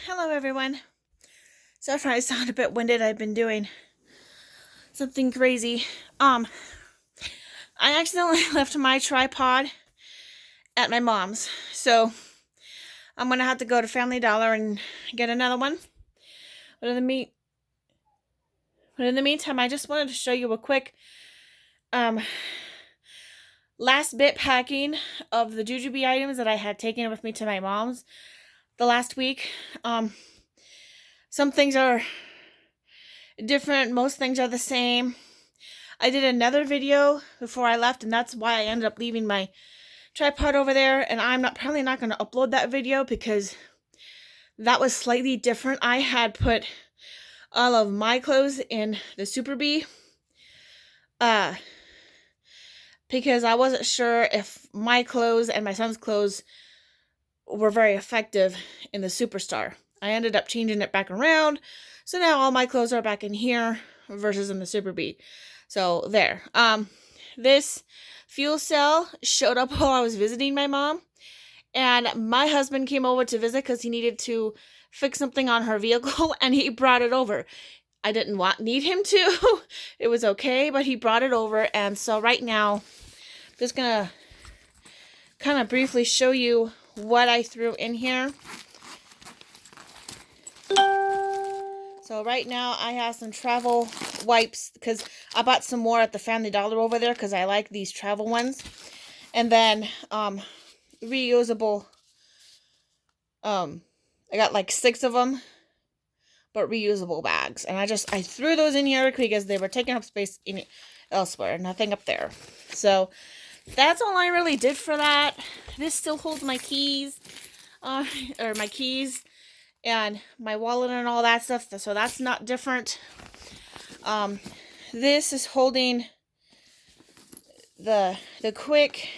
Hello everyone. Sorry if I sound a bit winded. I've been doing something crazy. I accidentally left my tripod at my mom's, so I'm gonna have to go to Family Dollar and get another one. But in the meantime, I just wanted to show you a quick um last bit packing of the jujube items that I had taken with me to my mom's the last week. Some things are different, most things are the same. I did another video before I left, and that's why I ended up leaving my tripod over there, and I'm probably not going to upload that video because that was slightly different. I had put all of my clothes in the Super Bee because I wasn't sure if my clothes and my son's clothes were very effective in the Superstar. I ended up changing it back around, so now all my clothes are back in here versus in the Super Bee. So there. This fuel cell showed up while I was visiting my mom, and my husband came over to visit because he needed to fix something on her vehicle, and he brought it over. I didn't need him to. It was okay, but he brought it over, and so right now, I'm just gonna kind of briefly show you what I threw in here. So right now I have some travel wipes because I bought some more at the Family Dollar over there because I like these travel ones. And then reusable, I got like 6 of them, but reusable bags. And I threw those in here because they were taking up space elsewhere, nothing up there. So that's all I really did for that. This still holds my keys, or my keys and my wallet and all that stuff, so that's not different. This is holding the quick,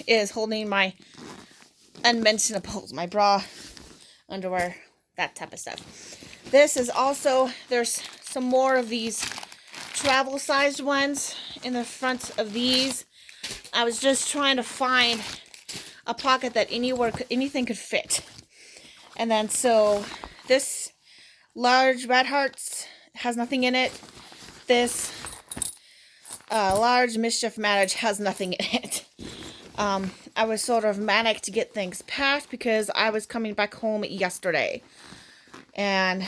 is holding my unmentionables, my bra, underwear, that type of stuff. This is also, there's some more of these travel sized ones in the front of these. I was just trying to find a pocket that anything could fit. And then so this large Red Hearts has nothing in it. This large Mischief Manage has nothing in it. I was sort of manic to get things packed because I was coming back home yesterday. And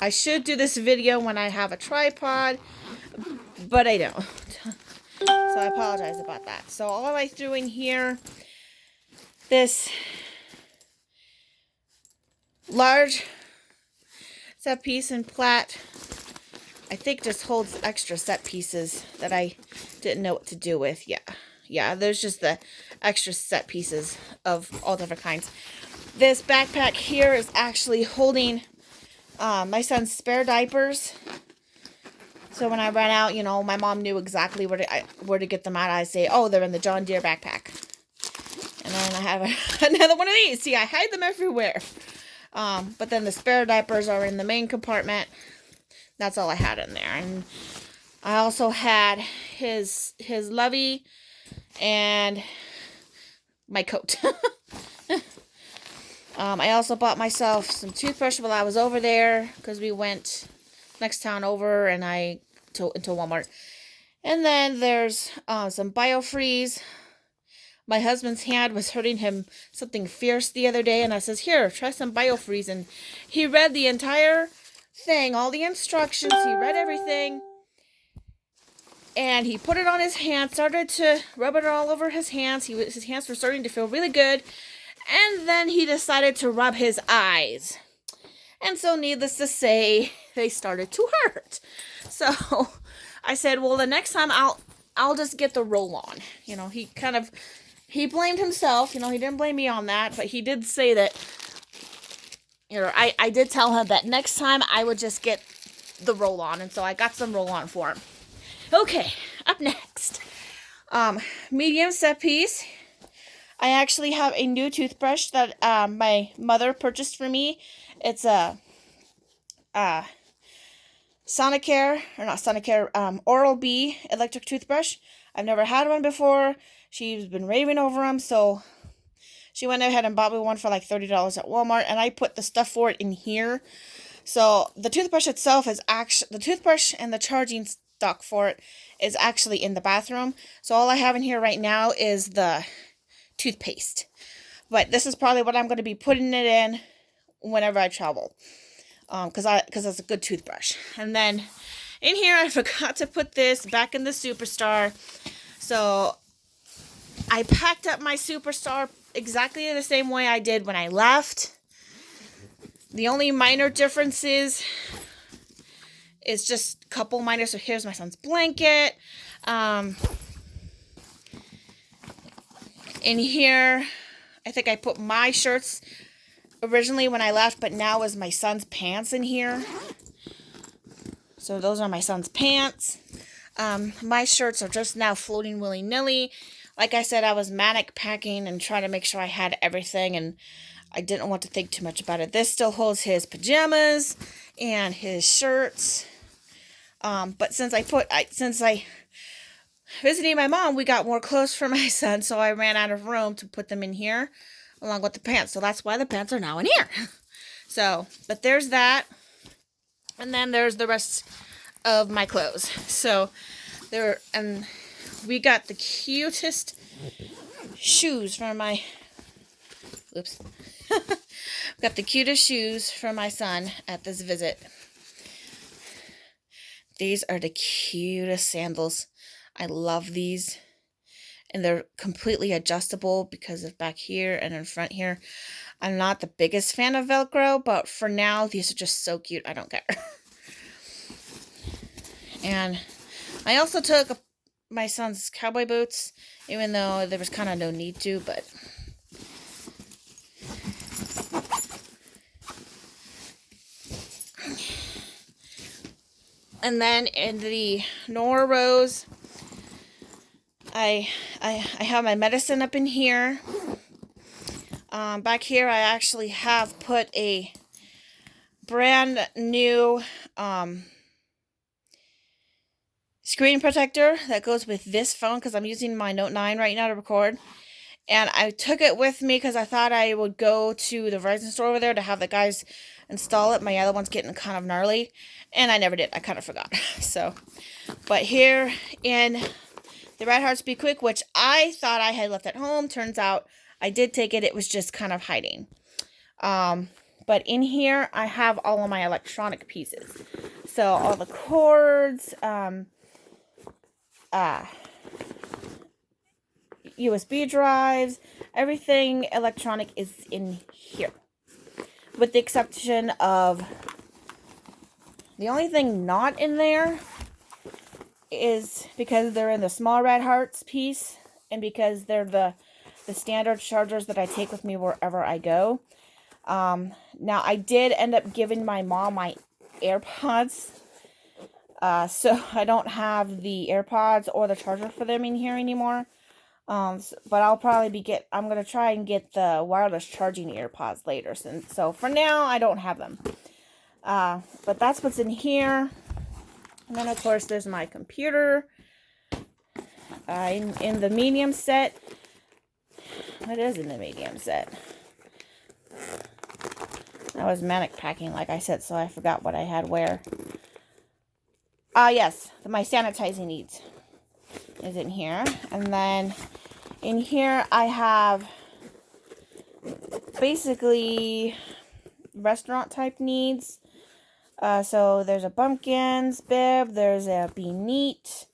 I should do this video when I have a tripod, but I don't. So I apologize about that. So all I threw in here, this large set piece in plat, I think just holds extra set pieces that I didn't know what to do with. Yeah, there's just the extra set pieces of all different kinds. This backpack here is actually holding my son's spare diapers. So when I ran out, my mom knew exactly where to get them at. I say, oh, they're in the John Deere backpack. And then I have another one of these. See, I hide them everywhere. But then the spare diapers are in the main compartment. That's all I had in there. And I also had his lovey and my coat. I also bought myself some toothbrush while I was over there because we went next town over and into Walmart. And then there's some Biofreeze. My husband's hand was hurting him something fierce the other day, and I says, here, try some Biofreeze. And he read the entire thing, all the instructions, he read everything, and he put it on his hand, started to rub it all over his hands. His hands were starting to feel really good, and then he decided to rub his eyes. And so needless to say, they started to hurt. So I said, well, the next time I'll just get the roll-on. He blamed himself. He didn't blame me on that, but he did say that, I did tell him that next time I would just get the roll-on, and so I got some roll-on for him. Okay, up next. Medium set piece. I actually have a new toothbrush that my mother purchased for me. It's a Oral-B electric toothbrush. I've never had one before. She's been raving over them, so She went ahead and bought me one for like $30 at Walmart, and I put the stuff for it in here. So the toothbrush itself is actually, the toothbrush and the charging dock for it is actually in the bathroom. So all I have in here right now is the toothpaste. But this is probably what I'm going to be putting it in whenever I travel. Because it's a good toothbrush. And then in here I forgot to put this back in the Superstar. So I packed up my Superstar exactly the same way I did when I left. The only minor differences is just a couple minor. So here's my son's blanket. In here, I think I put my shirts originally when I left, but now is my son's pants in here. So those are my son's pants. My shirts are just now floating willy-nilly. Like I said, I was manic packing and trying to make sure I had everything, and I didn't want to think too much about it. This still holds his pajamas and his shirts. But since I visiting my mom, we got more clothes for my son, so I ran out of room to put them in here along with the pants. So that's why the pants are now in here. So, but there's that. And then there's the rest of my clothes. So there, and we got the cutest shoes for my, oops. Got the cutest shoes for my son at this visit. These are the cutest sandals. I love these. And they're completely adjustable because of back here and in front here. I'm not the biggest fan of Velcro, but for now, these are just so cute. I don't care. And I also took my son's cowboy boots, even though there was kind of no need to, but and then in the Nora Rose, I have my medicine up in here. Back here, I actually have put a brand new screen protector that goes with this phone because I'm using my Note 9 right now to record. And I took it with me because I thought I would go to the Verizon store over there to have the guys install it. My other one's getting kind of gnarly. And I never did. I kind of forgot. So, but here in the Red Hearts Be Quick, which I thought I had left at home, turns out I did take it. It was just kind of hiding. But in here, I have all of my electronic pieces. So all the cords, USB drives, everything electronic is in here. With the exception of the only thing not in there is because they're in the small Red Hearts piece and because they're the standard chargers that I take with me wherever I go. Now I did end up giving my mom my AirPods. So I don't have the AirPods or the charger for them in here anymore. But I'll probably I'm going to try and get the wireless charging AirPods later. So for now, I don't have them. But that's what's in here. And then, of course, there's my computer. In the medium set. What is in the medium set? I was manic packing, like I said, so I forgot what I had where. Yes, my sanitizing needs is in here. And then in here I have basically restaurant type needs. So there's a Bumpkins bib, there's a Be Neat,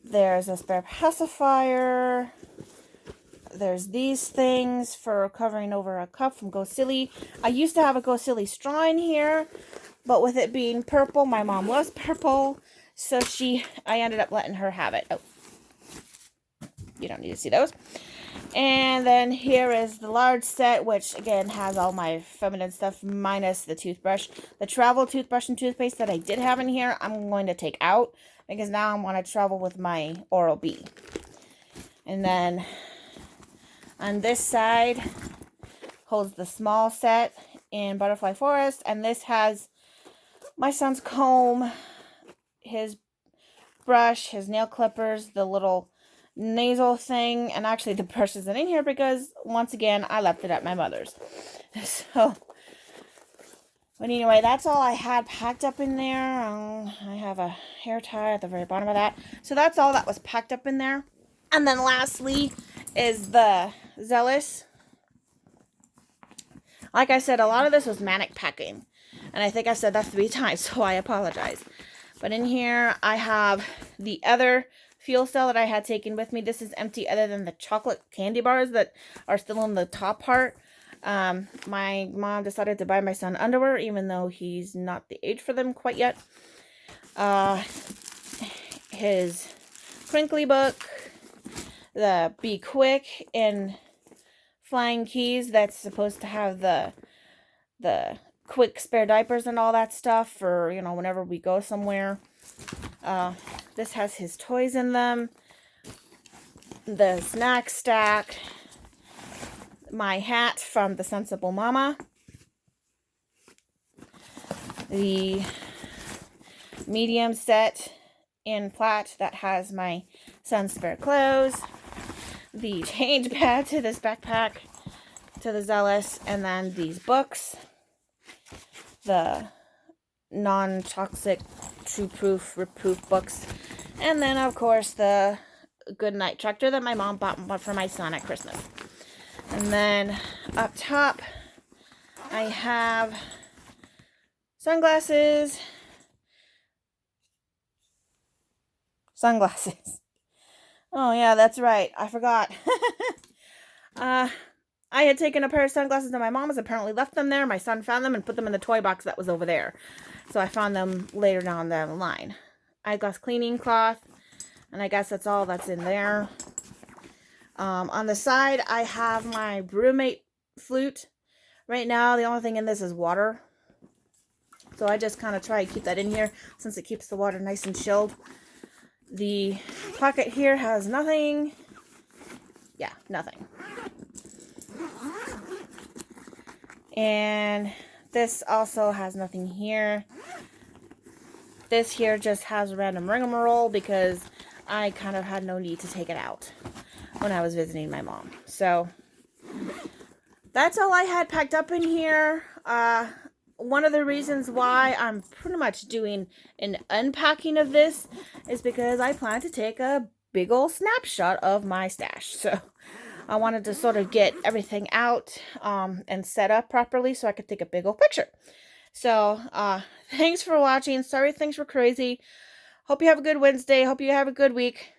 there's a spare pacifier, there's these things for covering over a cup from Go Silly. I used to have a Go Silly straw in here, but with it being purple, my mom loves purple, so I ended up letting her have it. Oh, you don't need to see those. And then here is the large set, which again has all my feminine stuff minus the toothbrush. The travel toothbrush and toothpaste that I did have in here, I'm going to take out because now I'm going to travel with my Oral-B. And then on this side holds the small set in Butterfly Forest, and this has my son's comb, his brush, his nail clippers, the little nasal thing. And actually the brush isn't in here because, once again, I left it at my mother's. So, but anyway, that's all I had packed up in there. I have a hair tie at the very bottom of that. So that's all that was packed up in there. And then lastly is the Zealous. Like I said, a lot of this was manic packing. And I think I said that 3 times, so I apologize. But in here, I have the other fuel cell that I had taken with me. This is empty other than the chocolate candy bars that are still in the top part. My mom decided to buy my son underwear, even though he's not the age for them quite yet. His crinkly book, the Be Quick in Flying Keys that's supposed to have the quick spare diapers and all that stuff for, you know, whenever we go somewhere. This has his toys in them. The snack stack. My hat from the Sensible Mama. The medium set in flat that has my son's spare clothes. The change pad to this backpack, to the Zealous, and then these books. The non-toxic, true-proof, rip-proof books. And then, of course, the Goodnight tractor that my mom bought for my son at Christmas. And then up top, I have sunglasses. Oh, yeah, that's right. I forgot. I had taken a pair of sunglasses that my mom has apparently left them there. My son found them and put them in the toy box that was over there. So I found them later down the line. Eyeglass cleaning cloth. And I guess that's all that's in there. On the side, I have my Brewmate flute. Right now, the only thing in this is water. So I just kind of try to keep that in here since it keeps the water nice and chilled. The pocket here has nothing. Yeah, nothing. And this also has nothing here. This here just has a random rigmarole because I kind of had no need to take it out when I was visiting my mom. So that's all I had packed up in here. One of the reasons why I'm pretty much doing an unpacking of this is because I plan to take a big old snapshot of my stash. So I wanted to sort of get everything out and set up properly so I could take a big old picture. So thanks for watching. Sorry things were crazy. Hope you have a good Wednesday. Hope you have a good week.